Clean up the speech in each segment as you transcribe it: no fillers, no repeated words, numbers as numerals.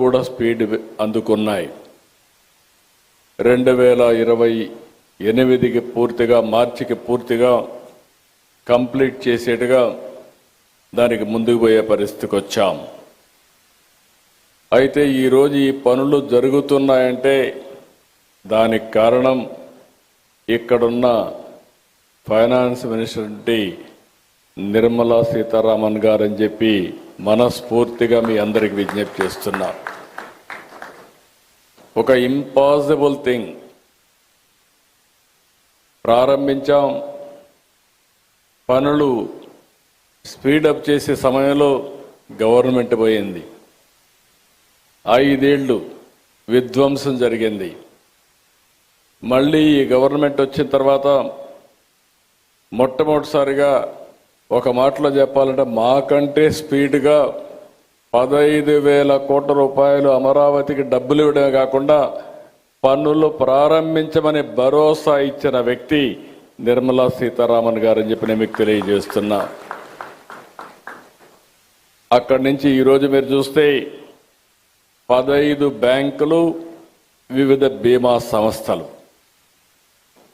కూడా స్పీడ్ అందుకున్నాయి. 2028కి పూర్తిగా మార్చికి పూర్తిగా కంప్లీట్ చేసేట్టుగా దానికి ముందుకు పోయే పరిస్థితికి వచ్చాం. అయితే ఈరోజు ఈ పనులు జరుగుతున్నాయంటే దానికి కారణం ఇక్కడున్న ఫైనాన్స్ మినిస్టర్ నిర్మలా సీతారామన్ గారని చెప్పి మనస్ఫూర్తిగా మీ అందరికి విజ్ఞప్తి చేస్తున్నా. ఒక ఇంపాసిబుల్ థింగ్ ప్రారంభించాం. పనులు స్పీడప్ చేసే సమయంలో గవర్నమెంట్ పోయింది. 5 ఏళ్ళు విధ్వంసం జరిగింది. మళ్ళీ ఈ గవర్నమెంట్ వచ్చిన తర్వాత మొట్టమొదటిసారిగా ఒక మాటలో చెప్పాలంటే మాకంటే స్పీడ్గా 15,000 కోట్ల రూపాయలు అమరావతికి డబ్బులు ఇవ్వడమే కాకుండా పన్నులు ప్రారంభించమని భరోసా ఇచ్చిన వ్యక్తి నిర్మలా సీతారామన్ గారని చెప్పి నేను మీకు తెలియజేస్తున్నా. అక్కడి నుంచి ఈరోజు మీరు చూస్తే 15 బ్యాంకులు, వివిధ బీమా సంస్థలు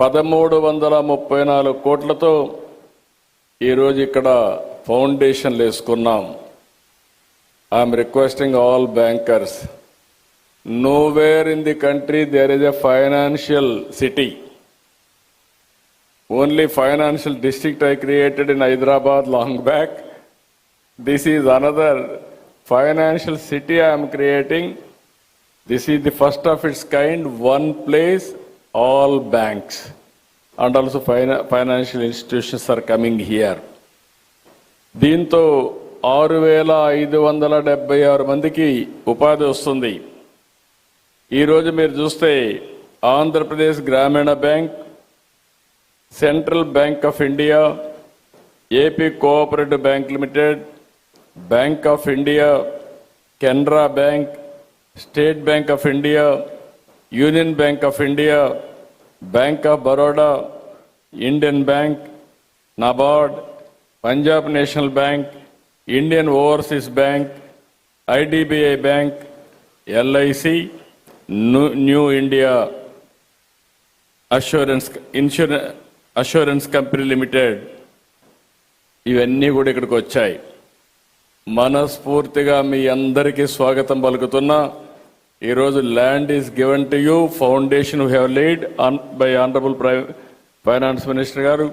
1334 కోట్లతో ఈరోజు ఇక్కడ ఫౌండేషన్లు వేసుకున్నాం. I'm requesting all bankers, nowhere in the country there is a financial city. Only financial district I created in Hyderabad long back. This is another financial city I am creating. This is the first of its kind, one place, all banks and also financial institutions are coming here. దీంతో 6,576 మందికి ఉపాధి వస్తుంది. ఈరోజు మీరు చూస్తే ఆంధ్రప్రదేశ్ గ్రామీణ bank, central bank of India, AP cooperative bank limited, bank of India, Canara bank, state bank of India, union bank of India, bank of Baroda, Indian bank, NABARD, Punjab national bank, Indian overseas bank, IDBI bank, LIC, new India assurance company limited, ఇవన్నీ కూడా ఇక్కడికి వచ్చాయి. మనస్ఫూర్తిగా మీ అందరికీ స్వాగతం పలుకుతున్నా. ఈరోజు land is given to you, foundation we have laid by honourable finance minister గారు.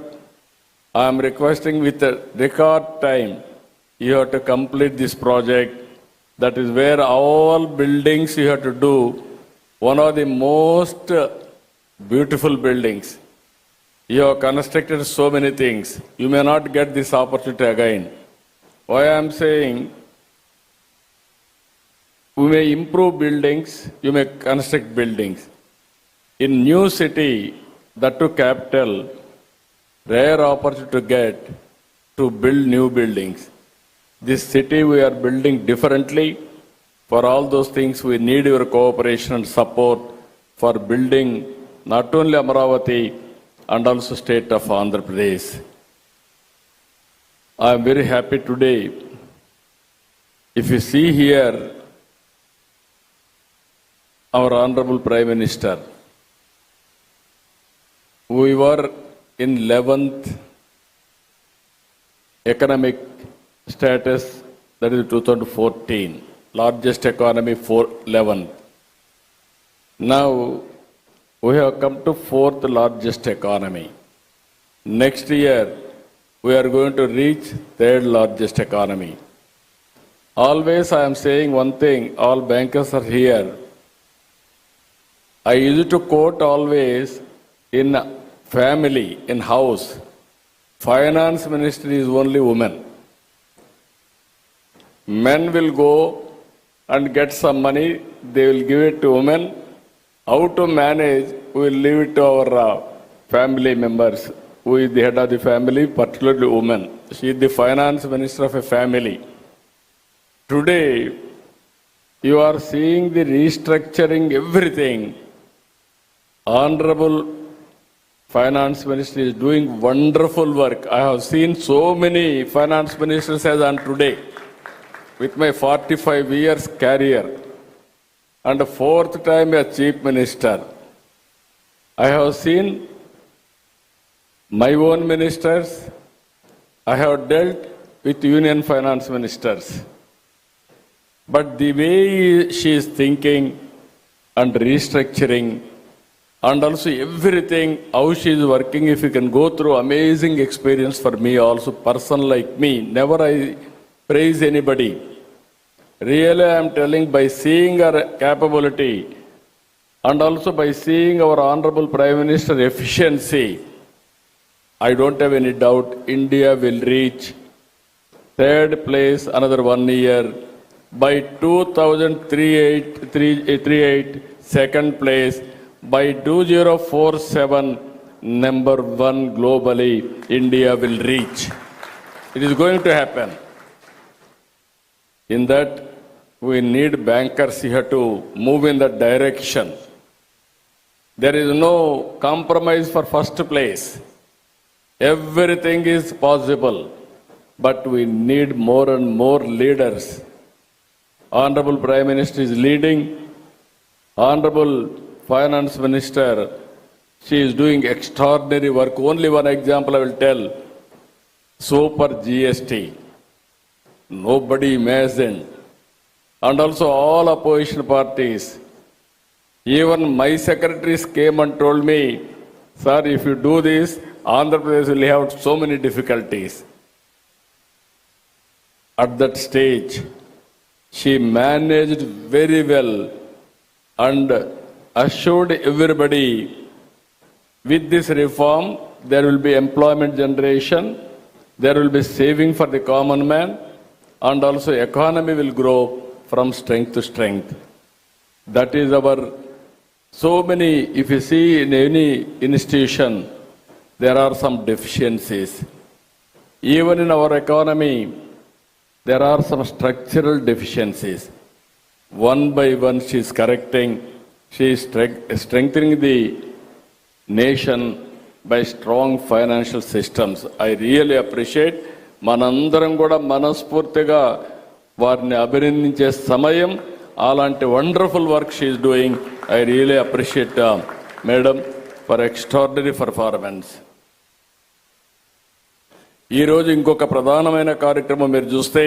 I'm requesting with record time you have to complete this project. That is where all buildings you have to do. One of the most beautiful buildings. You have constructed so many things. You may not get this opportunity again. Why I am saying, we may improve buildings, you may construct buildings. In new city, that to capital, rare opportunity to get to build new buildings. This city we are building differently. For all those things we need your cooperation and support for building not only Amaravati and also state of Andhra Pradesh. I am very happy today. If you see here our Honorable Prime Minister, we were in 11th economic status, that is 2014, largest economy for 11th. Now we have come to 4th largest economy. Next year we are going to reach 3rd largest economy. Always I am saying one thing, all bankers are here. I used to quote always, in family, in house, finance minister is only woman. Men will go and get some money, they will give it to women. How to manage, we will leave it to our family members. Who is the head of the family, particularly woman. She is the finance minister of a family. Today, you are seeing the restructuring everything. Honorable Finance Minister is doing wonderful work. I have seen so many finance ministers as on today. With my 45 years career, and fourth time as Chief Minister. I have seen my own ministers. I have dealt with Union Finance Ministers. But the way she is thinking and restructuring and also everything, how she is working, if you can go through amazing experience for me also, person like me, never I praise anybody. Really I am telling, by seeing her capability and also by seeing our Honorable Prime Minister efficiency, I don't have any doubt India will reach third place another 1 year. By 2038, second place. By 2047, number one globally, India will reach. It is going to happen. In that, we need bankers here to move in that direction. There is no compromise for first place. Everything is possible, but we need more and more leaders. Honorable Prime Minister is leading. Honorable Finance Minister, she is doing extraordinary work. Only one example I will tell. Super GST. Nobody imagined. And also all opposition parties. Even my secretaries came and told me, sir, if you do this, Andhra Pradesh will have so many difficulties. At that stage, she managed very well and assured everybody, with this reform, there will be employment generation, there will be saving for the common man, and also economy will grow from strength to strength. That is our, so many, if you see in any institution, there are some deficiencies. Even in our economy, there are some structural deficiencies. One by one she is correcting. She is strengthening the nation by strong financial systems. I really appreciate. మనందరం కూడా మనస్ఫూర్తిగా వారిని అభినందించే సమయం. అలాంటి wonderful work she is doing. I really appreciate madam for extraordinary performance. ఈరోజు ఇంకొక ప్రధానమైన కార్యక్రమం మీరు చూస్తే,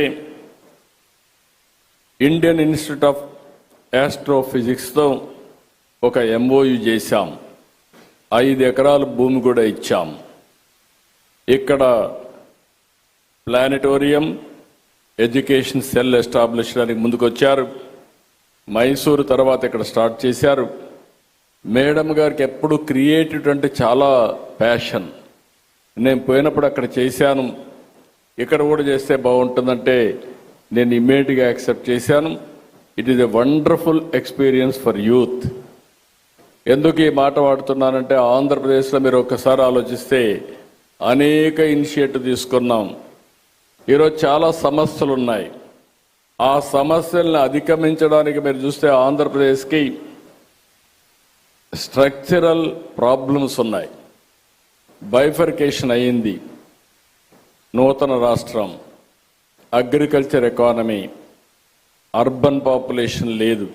ఇండియన్ ఇన్స్టిట్యూట్ ఆఫ్ ఆస్ట్రోఫిజిక్స్తో ఒక MOU చేశాం. 5 ఎకరాల భూమి కూడా ఇచ్చాం. ఇక్కడ ప్లానెటోరియం, ఎడ్యుకేషన్ సెల్ ఎస్టాబ్లిష్ చేయడానికి ముందుకొచ్చారు. మైసూరు తర్వాత ఇక్కడ స్టార్ట్ చేశారు. మేడం గారికి ఎప్పుడు క్రియేటివ్ అంటే చాలా ప్యాషన్. నేను పోయినప్పుడు అక్కడ చేశాను, ఇక్కడ కూడా చేస్తే బాగుంటుందంటే నేను ఇమ్మీడియట్గా యాక్సెప్ట్ చేశాను. It is a wonderful experience for youth. ఎందుకు ఈ మాట వాడుతున్నానంటే, ఆంధ్రప్రదేశ్లో మీరు ఒక్కసారి ఆలోచిస్తే అనేక ఇనిషియేటివ్ తీసుకున్నాం. ఈరోజు చాలా సమస్యలు ఉన్నాయి. ఆ సమస్యలను అధిగమించడానికి మీరు చూస్తే ఆంధ్రప్రదేశ్కి స్ట్రక్చరల్ ప్రాబ్లమ్స్ ఉన్నాయి. బైఫర్కేషన్ అయ్యింది. నూతన రాష్ట్రం, అగ్రికల్చర్ ఎకానమీ, అర్బన్ పాపులేషన్ లేదు,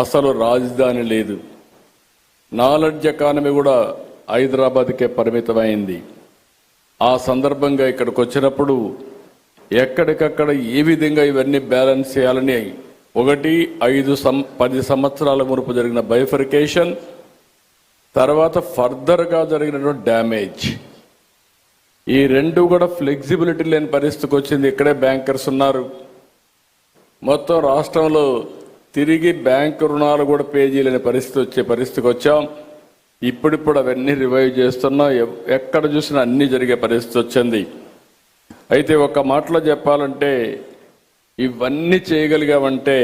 అసలు రాజధాని లేదు. నాలెడ్జ్ ఎకానమీ కూడా హైదరాబాద్కే పరిమితమైంది. ఆ సందర్భంగా ఇక్కడికి వచ్చినప్పుడు ఎక్కడికక్కడ ఏ విధంగా ఇవన్నీ బ్యాలెన్స్ చేయాలని 10 సంవత్సరాల మునుపు జరిగిన బైఫర్కేషన్, తర్వాత ఫర్దర్గా జరిగినటువంటి డ్యామేజ్, ఈ రెండు కూడా ఫ్లెక్సిబిలిటీ లేని పరిస్థితికి వచ్చింది. ఇక్కడే బ్యాంకర్స్ ఉన్నారు. మొత్తం రాష్ట్రంలో తిరిగి బ్యాంకు రుణాలు కూడా పే చేయలేని పరిస్థితికి వచ్చాం. ఇప్పుడిప్పుడు అవన్నీ రివైవ్ చేస్తున్నాం. ఎక్కడ చూసినా అన్నీ జరిగే పరిస్థితి వచ్చింది. అయితే ఒక మాటలో చెప్పాలంటే, ఇవన్నీ చేయగలిగామంటే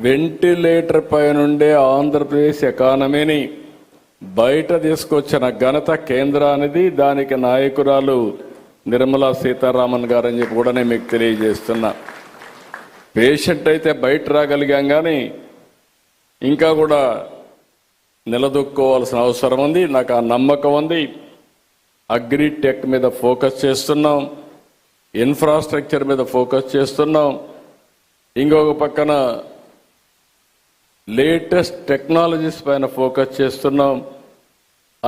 వెంటిలేటర్ పై నుండే ఆంధ్రప్రదేశ్ ఎకానమీని బయట తీసుకొచ్చిన ఘనత కేంద్రానిది. దానికి నాయకురాలు నిర్మలా సీతారామన్ గారని చెప్పి కూడా నేను మీకు తెలియజేస్తున్నా. పేషెంట్ అయితే బయట రాగలిగాం, కానీ ఇంకా కూడా నిలదొక్కోవాల్సిన అవసరం ఉంది. నాకు ఆ నమ్మకం ఉంది. అగ్రిటెక్ మీద ఫోకస్ చేస్తున్నాం, ఇన్ఫ్రాస్ట్రక్చర్ మీద ఫోకస్ చేస్తున్నాం. ఇంకొక పక్కన లేటెస్ట్ టెక్నాలజీస్ పైన ఫోకస్ చేస్తున్నాం.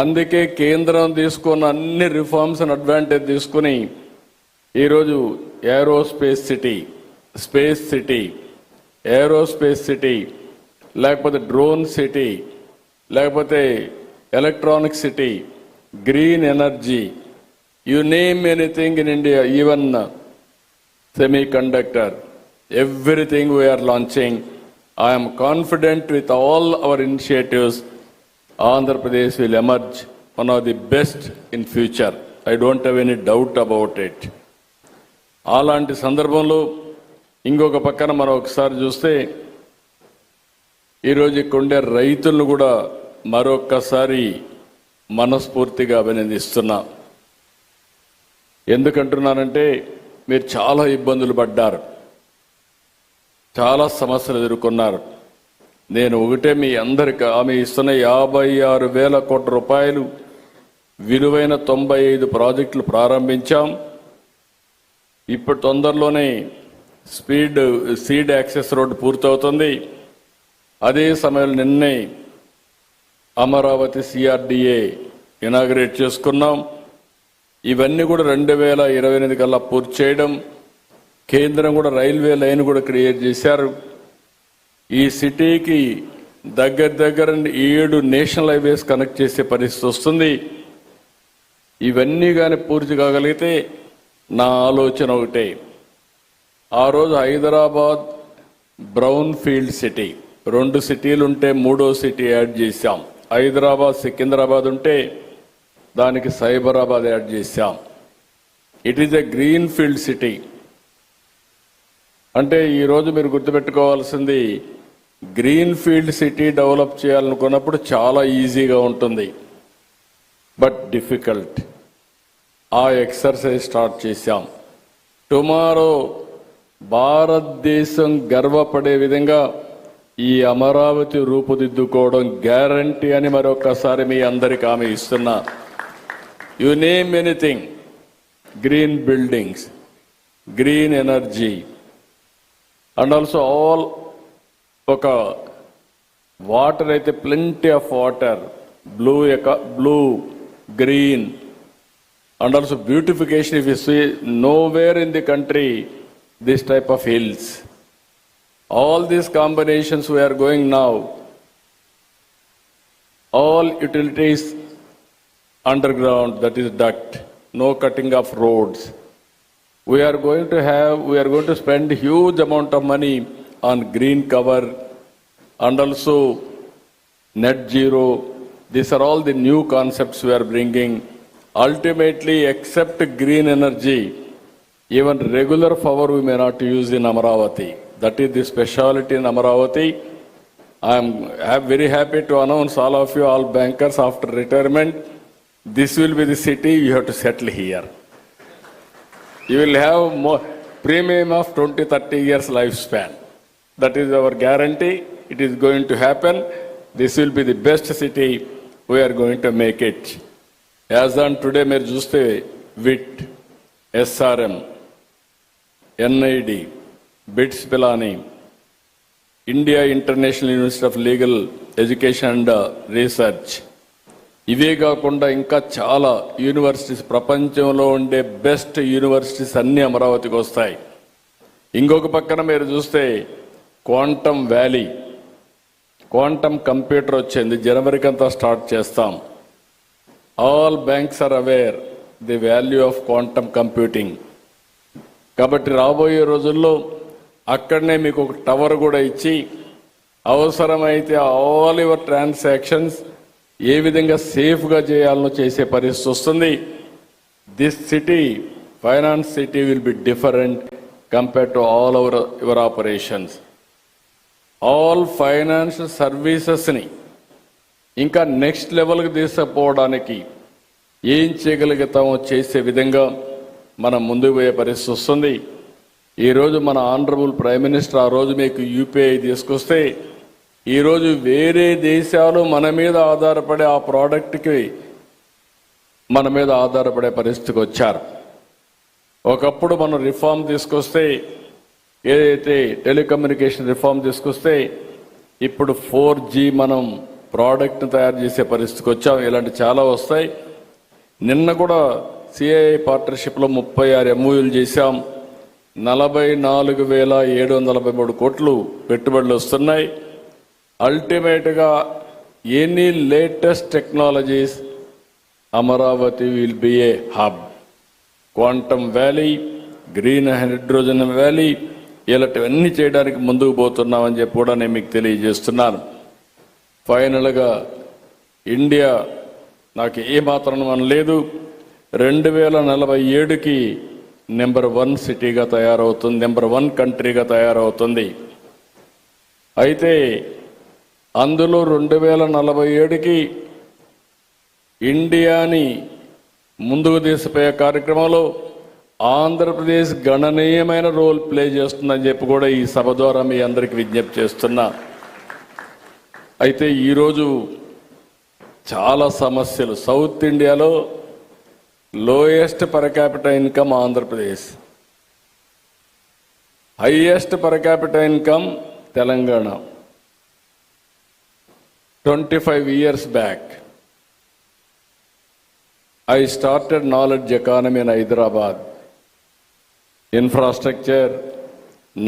అందుకే కేంద్రం తీసుకున్న అన్ని రిఫార్మ్స్ అడ్వాంటేజ్ తీసుకుని ఈరోజు aerospace city, space city, aerospace city, లేకపోతే డ్రోన్ సిటీ, లేకపోతే electronic city, green energy, you name anything in India, even semiconductor, everything we are launching. I am confident with all our initiatives, Andhra Pradesh will emerge one of the best in future. I don't have any doubt about it. అలాంటి సందర్భంలో ఇంకొక పక్కన మనం ఒకసారి చూస్తే ఈరోజు ఇక్కడుండే రైతులను కూడా మరొక్కసారి మనస్ఫూర్తిగా అభినందిస్తున్నా. ఎందుకంటున్నానంటే మీరు చాలా ఇబ్బందులు పడ్డారు, చాలా సమస్యలు ఎదుర్కొన్నారు. నేను ఒకటే మీ అందరికి ఆమె ఇస్తున్న 56,000 కోట్ల రూపాయలు విలువైన 95 ప్రాజెక్టులు ప్రారంభించాం. ఇప్పుడు తొందరలోనే సీడ్ యాక్సెస్ రోడ్డు పూర్తవుతుంది. అదే సమయంలో నిన్నే అమరావతి CRDA ఇనాగ్రేట్ చేసుకున్నాం. ఇవన్నీ కూడా 2028 కల్లా పూర్తి చేయడం. కేంద్రం కూడా రైల్వే లైన్ కూడా క్రియేట్ చేశారు. ఈ సిటీకి దగ్గర 7 నేషనల్ హైవేస్ కనెక్ట్ చేసే పరిస్థితి వస్తుంది. ఇవన్నీ కానీ పూర్తి కాగలిగితే నా ఆలోచన ఒకటే, ఆ రోజు హైదరాబాద్ బ్రౌన్ ఫీల్డ్ సిటీ, 2 సిటీలు ఉంటే 3వ సిటీ యాడ్ చేశాం. హైదరాబాద్ సికింద్రాబాద్ ఉంటే దానికి సైబరాబాద్ యాడ్ చేశాం. It is a green field city. అంటే ఈరోజు మీరు గుర్తుపెట్టుకోవాల్సింది, గ్రీన్ ఫీల్డ్ సిటీ డెవలప్ చేయాలనుకున్నప్పుడు చాలా ఈజీగా ఉంటుంది, బట్ డిఫికల్ట్. ఆ ఎక్సర్సైజ్ స్టార్ట్ చేశాం. టుమారో భారతదేశం గర్వపడే విధంగా ఈ అమరావతి రూపుదిద్దుకోవడం గ్యారంటీ అని మరొకసారి మీ అందరికీ హామీ ఇస్తున్నా. You name anything, green buildings, green energy, and also all water అయితే plenty of water, blue, green, and also beautification. If you see nowhere in the country this type of hills, all these combinations we are going now, all utilities underground, that is duct, no cutting of roads. We are going to spend huge amount of money on green cover and also net zero. These are all the new concepts we are bringing. Ultimately, except green energy, even regular power we may not use in Amaravati. That is the speciality in Amaravati. I am very happy to announce all of you, all bankers after retirement, this will be the city you have to settle here. You will have more premium of 20-30 years lifespan. That is our guarantee. It is going to happen. This will be the best city. We are going to make it. As on today, మీరు చూస్తే WIT, SRM, NID, BITS Pilani, India International University of Legal Education and Research, ఇవే కాకుండా ఇంకా చాలా universities, ప్రపంచంలో ఉండే best universities అన్నీ అమరావతికి వస్తాయి. ఇంకొక పక్కన మీరు చూస్తే క్వాంటమ్ వ్యాలీ, క్వాంటమ్ కంప్యూటర్ వచ్చింది, జనవరికి అంతా స్టార్ట్ చేస్తాం. All banks are aware the value of quantum computing. కాబట్టి రాబోయే రోజుల్లో అక్కడనే మీకు ఒక టవర్ కూడా ఇచ్చి అవసరమైతే ఆల్ యువర్ ట్రాన్సాక్షన్స్ ఏ విధంగా సేఫ్గా చేయాలనో చేసే పరిస్థితి వస్తుంది. This city, finance city will be different compare to all your operations. All financial సర్వీసెస్ని ఇంకా నెక్స్ట్ లెవెల్కి తీసుకుపోవడానికి ఏం చేయగలుగుతామో చేసే విధంగా మనం ముందుకు పోయే పరిస్థితి వస్తుంది. ఈరోజు మన ఆనరబుల్ ప్రైమ్ మినిస్టర్ ఆ రోజు మీకు UPI తీసుకొస్తే ఈరోజు వేరే దేశాలు మన మీద ఆధారపడే ఆ ప్రోడక్ట్కి మన మీద ఆధారపడే పరిస్థితికి వచ్చారు. ఒకప్పుడు మనం రిఫార్మ్ తీసుకొస్తే, ఏదైతే టెలికమ్యూనికేషన్ రిఫార్మ్ తీసుకొస్తే ఇప్పుడు 4G మనం ప్రోడక్ట్ని తయారు చేసే పరిస్థితికి వచ్చాం. ఇలాంటి చాలా వస్తాయి. నిన్న కూడా సిఐఐ పార్ట్నర్షిప్లో 36 MOUలు చేశాం. 44,743 కోట్లు పెట్టుబడులు వస్తున్నాయి. అల్టిమేట్గా any latest technologies Amaravati will be A hub. Quantum valley, green hydrogen valley, ఇలాంటివన్నీ చేయడానికి ముందుకు పోతున్నామని చెప్పి కూడా నేను మీకు తెలియజేస్తున్నాను. ఫైనల్గా ఇండియా నాకు ఏమాత్రం అనలేదు, 2047కి నెంబర్ 1 సిటీగా తయారవుతుంది, నెంబర్ 1 కంట్రీగా తయారవుతుంది. అయితే అందులో 2047కి ఇండియాని ముందుకు తీసుకుపోయే కార్యక్రమంలో ఆంధ్రప్రదేశ్ గణనీయమైన రోల్ ప్లే చేస్తుందని చెప్పి కూడా ఈ సభ ద్వారా మీ అందరికీ విజ్ఞప్తి చేస్తున్నా. అయితే ఈరోజు చాలా సమస్యలు. సౌత్ ఇండియాలో lowest per capital income Andhra Pradesh, highest per capital income Telangana. 25 years back I started knowledge economy in Hyderabad. Infrastructure,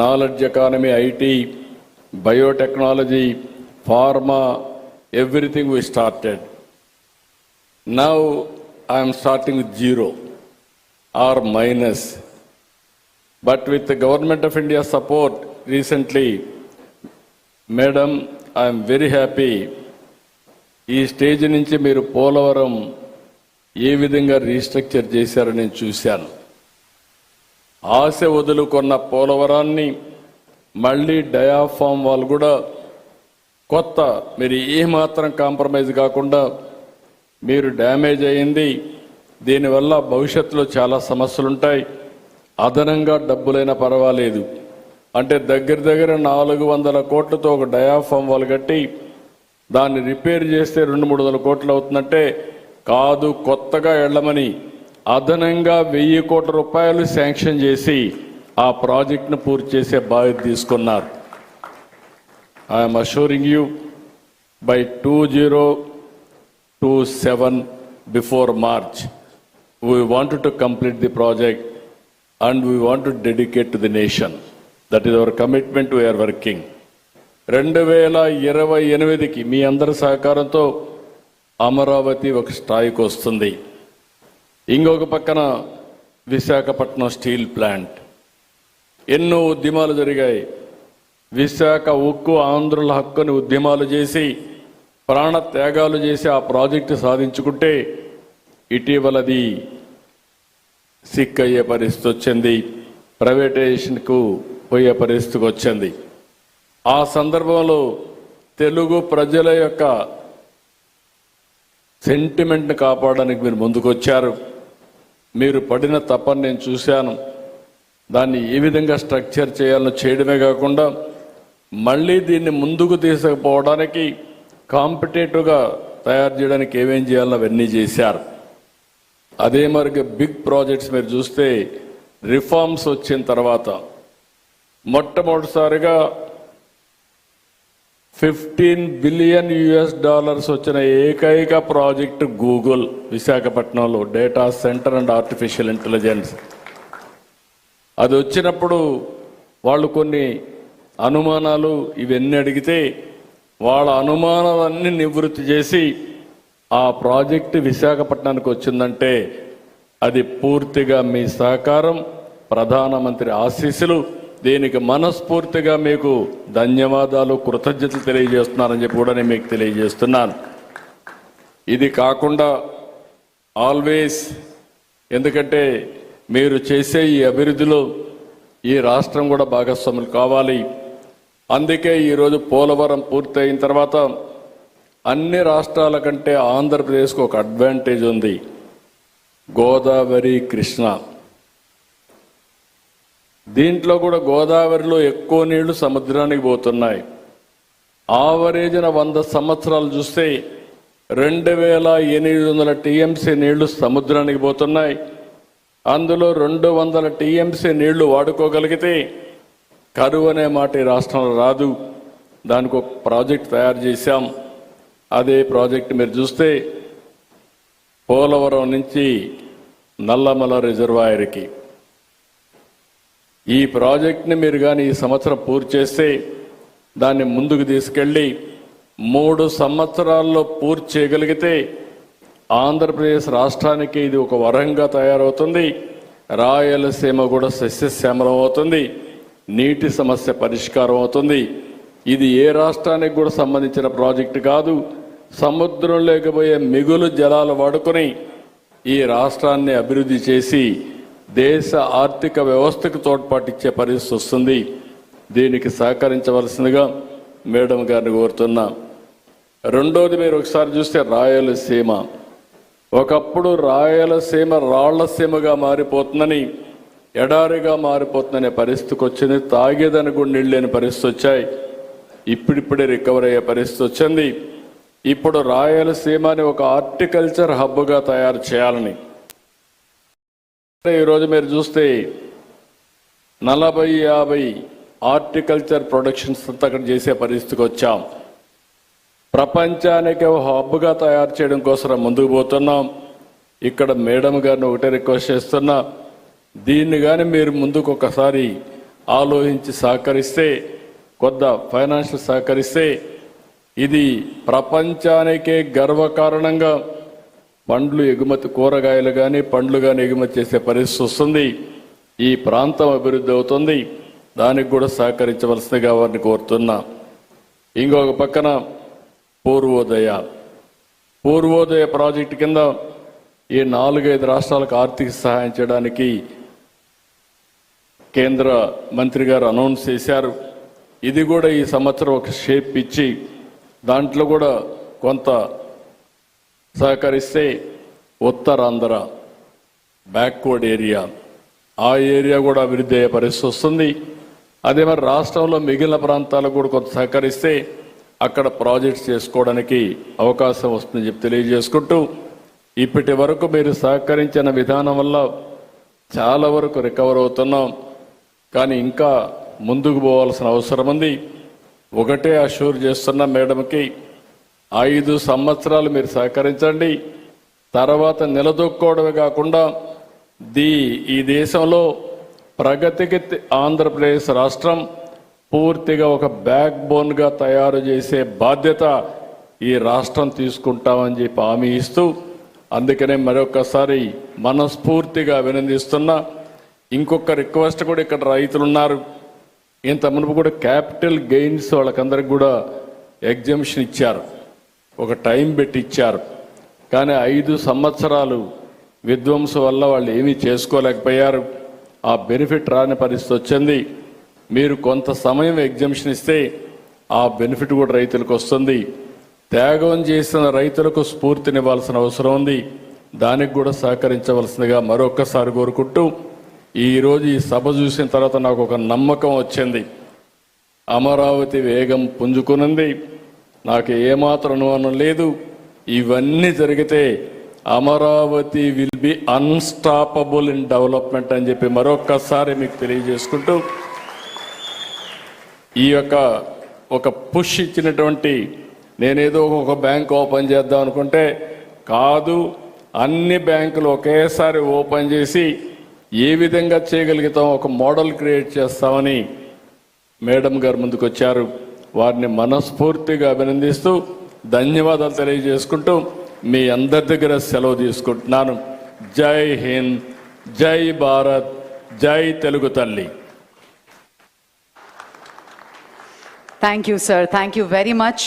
knowledge economy, IT, biotechnology, pharma, everything we started. Now I am starting with zero or minus. But with the Government of India support recently, Madam, I am very happy. ఈ stage నుంచి మీరు పోలవరం ఏ విధంగా restructure చేశారో నేను చూశాను. ఆశ వదులుకున్న పోలవరాన్ని మళ్ళీ diaphragm వాళ్ళు కూడా కొత్త, మీరు ఏమాత్రం కాంప్రమైజ్ కాకుండా మీరు డ్యామేజ్ అయింది, దీనివల్ల భవిష్యత్తులో చాలా సమస్యలు ఉంటాయి, అదనంగా డబ్బులైనా పర్వాలేదు అంటే దగ్గర 400 కోట్లతో ఒక డయాఫామ్ వాళ్ళు కట్టి దాన్ని రిపేర్ చేస్తే 200-300 కోట్లు అవుతుందంటే కాదు, కొత్తగా వెళ్ళమని అదనంగా 1000 కోట్ల రూపాయలు శాంక్షన్ చేసి ఆ ప్రాజెక్టును పూర్తి చేసే బాధ్యత తీసుకున్నారు. I'm assuring you by 2027 before March we wanted to complete the project and we want to dedicate to the nation. That is our commitment. We are working. 2028కి మీ అందరి సహకారంతో అమరావతి ఒక స్థాయికి వస్తుంది. ఇంకొక పక్కన విశాఖపట్నం స్టీల్ ప్లాంట్, ఎన్నో ఉద్యమాలు జరిగాయి. విశాఖ ఉక్కు ఆంధ్రుల హక్కుని ఉద్యమాలు చేసి ప్రాణ త్యాగాలు చేసి ఆ ప్రాజెక్టు సాధించుకుంటే ఇటీవలది సిక్ అయ్యే పరిస్థితి వచ్చింది, ప్రైవేటైజేషన్కు పోయే పరిస్థితికి వచ్చింది. ఆ సందర్భంలో తెలుగు ప్రజల యొక్క సెంటిమెంట్ని కాపాడడానికి మీరు ముందుకొచ్చారు. మీరు పడిన తపని నేను చూశాను. దాన్ని ఏ విధంగా స్ట్రక్చర్ చేయాలో చేయడమే కాకుండా మళ్ళీ దీన్ని ముందుకు తీసుకుపోవడానికి కాంపిటేటివ్గా తయారు చేయడానికి ఏమేం చేయాలో అవన్నీ చేశారు. అదే మరి బిగ్ ప్రాజెక్ట్స్ మీరు చూస్తే రిఫార్మ్స్ వచ్చిన తర్వాత మొట్టమొదటిసారిగా $15 బిలియన్ వచ్చిన ఏకైక ప్రాజెక్టు గూగుల్ విశాఖపట్నంలో data centre and artificial intelligence. అది వచ్చినప్పుడు వాళ్ళు కొన్ని అనుమానాలు ఇవన్నీ అడిగితే వాళ్ళ అనుమానాలన్నీ నివృత్తి చేసి ఆ ప్రాజెక్టు విశాఖపట్నానికి వచ్చిందంటే అది పూర్తిగా మీ సహకారం, ప్రధానమంత్రి ఆశీస్సులు. దీనికి మనస్ఫూర్తిగా మీకు ధన్యవాదాలు, కృతజ్ఞతలు తెలియజేస్తున్నానని చెప్పి కూడా నేను మీకు తెలియజేస్తున్నాను. ఇది కాకుండా ఆల్వేస్, ఎందుకంటే మీరు చేసే ఈ అభివృద్ధిలో ఈ రాష్ట్రం కూడా భాగస్వాములు కావాలి. అందుకే ఈరోజు పోలవరం పూర్తయిన తర్వాత అన్ని రాష్ట్రాల కంటే ఆంధ్రప్రదేశ్కు ఒక అడ్వాంటేజ్ ఉంది. గోదావరి, కృష్ణ, దీంట్లో కూడా గోదావరిలో ఎక్కువ నీళ్లు సముద్రానికి పోతున్నాయి. ఆవరేజ్న 100 సంవత్సరాలు చూస్తే 2800 టీఎంసీ నీళ్లు సముద్రానికి పోతున్నాయి. అందులో 200 టీఎంసీ నీళ్లు వాడుకోగలిగితే కరువు అనే మాట ఈ రాష్ట్రంలో రాదు. దానికి ఒక ప్రాజెక్ట్ తయారు చేశాం. అదే ప్రాజెక్ట్ మీరు చూస్తే పోలవరం నుంచి నల్లమల రిజర్వాయర్కి ఈ ప్రాజెక్ట్ని మీరు కానీ ఈ సంవత్సరం పూర్తి చేస్తే దాన్ని ముందుకు తీసుకెళ్ళి 3 సంవత్సరాల్లో పూర్తి చేయగలిగితే ఆంధ్రప్రదేశ్ రాష్ట్రానికి ఇది ఒక వరంగా తయారవుతుంది. రాయలసీమ కూడా సస్యశ్యామలం అవుతుంది. నీటి సమస్య పరిష్కారం అవుతుంది. ఇది ఏ రాష్ట్రానికి కూడా సంబంధించిన ప్రాజెక్టు కాదు. సముద్రం లేకపోయే మిగులు జలాలు వాడుకొని ఈ రాష్ట్రాన్ని అభివృద్ధి చేసి దేశ ఆర్థిక వ్యవస్థకు తోడ్పాటిచ్చే పరిస్థితి వస్తుంది. దీనికి సహకరించవలసిందిగా మేడం గారిని కోరుతున్నా. రెండోది మీరు ఒకసారి చూస్తే రాయలసీమ ఒకప్పుడు రాయలసీమ రాళ్లసీమగా మారిపోతుందని, ఎడారిగా మారిపోతుందనే పరిస్థితికి వచ్చింది. తాగేదని కూడా నీళ్ళు లేని పరిస్థితి వచ్చాయి. ఇప్పుడిప్పుడే రికవర్ అయ్యే పరిస్థితి వచ్చింది. ఇప్పుడు రాయలసీమని ఒక హార్టికల్చర్ హబ్గా తయారు చేయాలని ఈరోజు మీరు చూస్తే 40-50 హార్టికల్చర్ ప్రొడక్షన్స్ అంతా అక్కడ చేసే పరిస్థితికి వచ్చాం. ప్రపంచానికి ఒక హబ్గా తయారు చేయడం కోసం ముందుకు పోతున్నాం. ఇక్కడ మేడం గారిని ఒకటే రిక్వెస్ట్ చేస్తున్నా, దీన్ని కానీ మీరు ముందుకు ఒకసారి ఆలోచించి సహకరిస్తే, కొద్ద ఫైనాన్షియల్ సహకరిస్తే ఇది ప్రపంచానికే గర్వకారణంగా పండ్లు ఎగుమతి, కూరగాయలు కానీ పండ్లు కానీ ఎగుమతి చేసే పరిస్థితి వస్తుంది. ఈ ప్రాంతం అభివృద్ధి అవుతుంది. దానికి కూడా సహకరించవలసిందిగా వారిని కోరుతున్నా. ఇంకొక పక్కన పూర్వోదయ ప్రాజెక్టు కింద ఈ 4-5 రాష్ట్రాలకు ఆర్థిక సహాయం చేయడానికి కేంద్ర మంత్రి గారు అనౌన్స్ చేశారు. ఇది కూడా ఈ సంవత్సరం ఒక షేప్ ఇచ్చి దాంట్లో కూడా కొంత సహకరిస్తే ఉత్తరాంధ్ర బ్యాక్వర్డ్ ఏరియా, ఆ ఏరియా కూడా అభివృద్ధి అయ్యే పరిస్థితి వస్తుంది. అదే మరి రాష్ట్రంలో మిగిలిన ప్రాంతాలకు కూడా కొంత సహకరిస్తే అక్కడ ప్రాజెక్ట్స్ చేసుకోవడానికి అవకాశం వస్తుందని చెప్పి తెలియజేసుకుంటూ, ఇప్పటి వరకు మీరు సహకరించిన విధానం వల్ల చాలా వరకు రికవర్ అవుతున్నాం. కానీ ఇంకా ముందుకు పోవాల్సిన అవసరం ఉంది. ఒకటే అష్యూర్ చేస్తున్న మేడంకి, 5 సంవత్సరాలు మీరు సహకరించండి. తర్వాత నిలదొక్కోవడమే కాకుండా ఈ దేశంలో ప్రగతికి ఆంధ్రప్రదేశ్ రాష్ట్రం పూర్తిగా ఒక బ్యాక్ బోన్గా తయారు చేసే బాధ్యత ఈ రాష్ట్రం తీసుకుంటామని చెప్పి హామీ ఇస్తూ, అందుకనే మరొకసారి మనస్ఫూర్తిగా అభినందిస్తున్నా. ఇంకొక రిక్వెస్ట్ కూడా, ఇక్కడ రైతులు ఉన్నారు, ఇంత మునుపు కూడా క్యాపిటల్ గెయిన్స్ వాళ్ళకందరికి కూడా ఎగ్జంప్షన్ ఇచ్చారు, ఒక టైం పెట్టి ఇచ్చారు. కానీ 5 సంవత్సరాలు విధ్వంసం వల్ల వాళ్ళు ఏమీ చేసుకోలేకపోయారు. ఆ బెనిఫిట్ రాని పరిస్థితి వచ్చింది. మీరు కొంత సమయం ఎగ్జంప్షన్ ఇస్తే ఆ బెనిఫిట్ కూడా రైతులకు వస్తుంది. త్యాగం చేసిన రైతులకు స్ఫూర్తినివ్వాల్సిన అవసరం ఉంది. దానికి కూడా సహకరించవలసిందిగా మరొక్కసారి కోరుకుంటూ, ఈరోజు ఈ సభ చూసిన తర్వాత నాకు ఒక నమ్మకం వచ్చింది. అమరావతి వేగం పుంజుకున్నది. నాకు ఏమాత్రం అనుమానం లేదు, ఇవన్నీ జరిగితే Amaravati will be unstoppable in development అని చెప్పి మరొక్కసారి మీకు తెలియజేసుకుంటూ, ఈ యొక్క ఒక పుష్ ఇచ్చినటువంటి, నేనేదో ఒక బ్యాంక్ ఓపెన్ చేద్దాం అనుకుంటే కాదు, అన్ని బ్యాంకులు ఒకేసారి ఓపెన్ చేసి ఏ విధంగా చేయగలుగుతాం ఒక మోడల్ క్రియేట్ చేస్తామని మేడం గారు ముందుకు వచ్చారు. వారిని మనస్ఫూర్తిగా అభినందిస్తూ ధన్యవాదాలు తెలియజేసుకుంటూ మీ అందరి దగ్గర సెలవు తీసుకుంటున్నాను. జై హింద్, జై భారత్, జై తెలుగు తల్లి. Thank you, sir. Thank you very much.